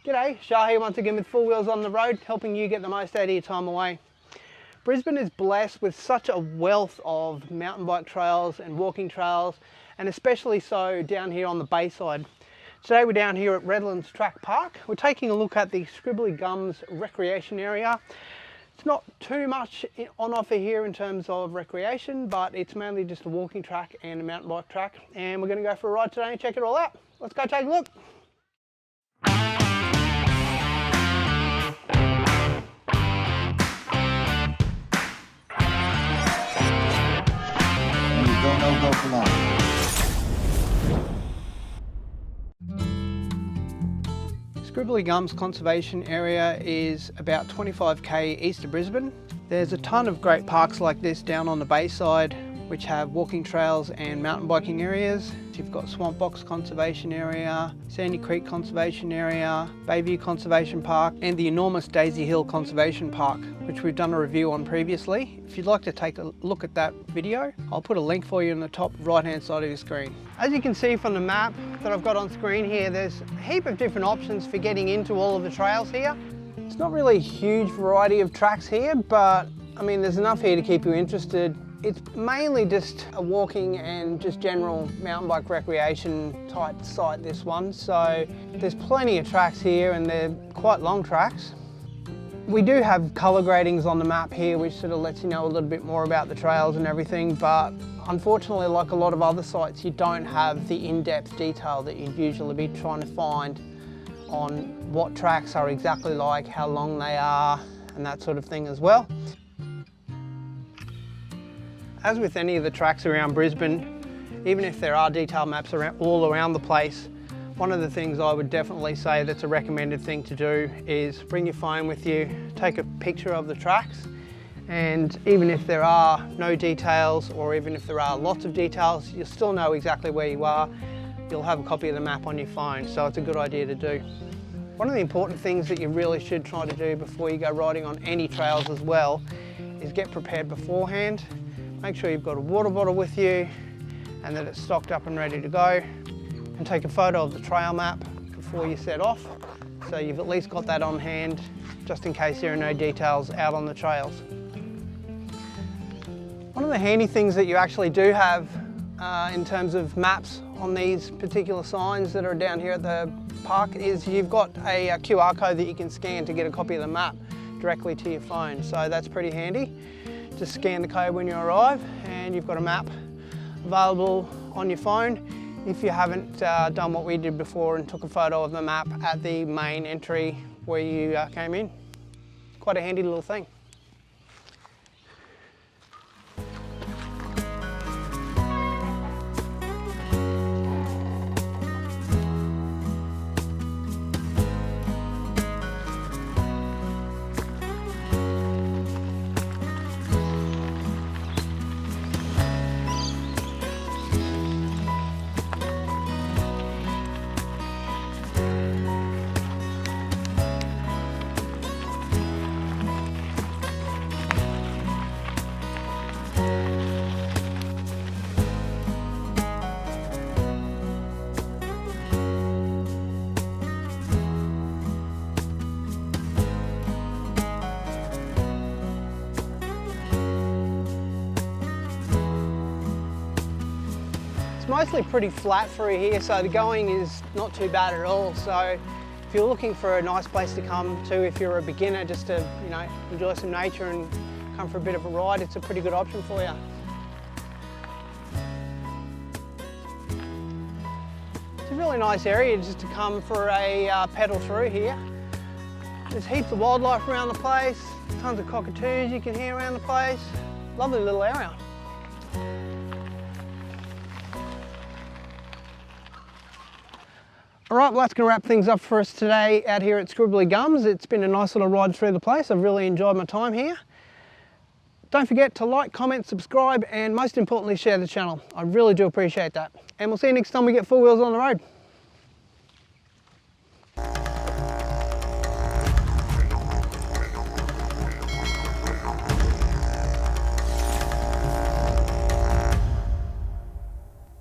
G'day, Shah here once again with Four Wheels on the Road, helping you get the most out of your time away. Brisbane is blessed with such a wealth of mountain bike trails and walking trails, and especially so down here on the Bayside. Today we're down here at Redlands Track Park. We're taking a look at the Scribbly Gums recreation area. It's not too much on offer here in terms of recreation, but it's mainly just a walking track and a mountain bike track. And we're going to go for a ride today and check it all out. Let's go take a look. Go for long. Scribbly Gums Conservation Area is about 25k east of Brisbane. There's a ton of great parks like this down on the Bayside, which have walking trails and mountain biking areas. You've got Swamp Box Conservation Area, Sandy Creek Conservation Area, Bayview Conservation Park, and the enormous Daisy Hill Conservation Park, which we've done a review on previously. If you'd like to take a look at that video, I'll put a link for you in the top right hand side of your screen. As you can see from the map that I've got on screen here, there's a heap of different options for getting into all of the trails here. It's not really a huge variety of tracks here, but I mean, there's enough here to keep you interested. It's mainly just a walking and just general mountain bike recreation type site, this one. So there's plenty of tracks here and they're quite long tracks. We do have colour gradings on the map here, which sort of lets you know a little bit more about the trails and everything, but unfortunately, like a lot of other sites, you don't have the in-depth detail that you'd usually be trying to find on what tracks are exactly like, how long they are, and that sort of thing as well. As with any of the tracks around Brisbane, even if there are detailed maps all around the place, one of the things I would definitely say that's a recommended thing to do is bring your phone with you, take a picture of the tracks, and even if there are no details, or even if there are lots of details, you'll still know exactly where you are. You'll have a copy of the map on your phone, so it's a good idea to do. One of the important things that you really should try to do before you go riding on any trails as well is get prepared beforehand. Make sure you've got a water bottle with you and that it's stocked up and ready to go, and take a photo of the trail map before you set off, so you've at least got that on hand just in case there are no details out on the trails. One of the handy things that you actually do have in terms of maps on these particular signs that are down here at the park is you've got a QR code that you can scan to get a copy of the map directly to your phone, so that's pretty handy. Just scan the code when you arrive and you've got a map available on your phone. If you haven't done what we did before and took a photo of the map at the main entry where you came in. Quite a handy little thing. It's mostly pretty flat through here, so the going is not too bad at all. So if you're looking for a nice place to come to, if you're a beginner, just to enjoy some nature and come for a bit of a ride, it's a pretty good option for you. It's a really nice area just to come for a pedal through here. There's heaps of wildlife around the place, tons of cockatoos you can hear around the place. Lovely little area. All right, well, that's going to wrap things up for us today out here at Scribbly Gums. It's been a nice little ride through the place. I've really enjoyed my time here. Don't forget to like, comment, subscribe, and most importantly, share the channel. I really do appreciate that. And we'll see you next time we get Four Wheels on the Road.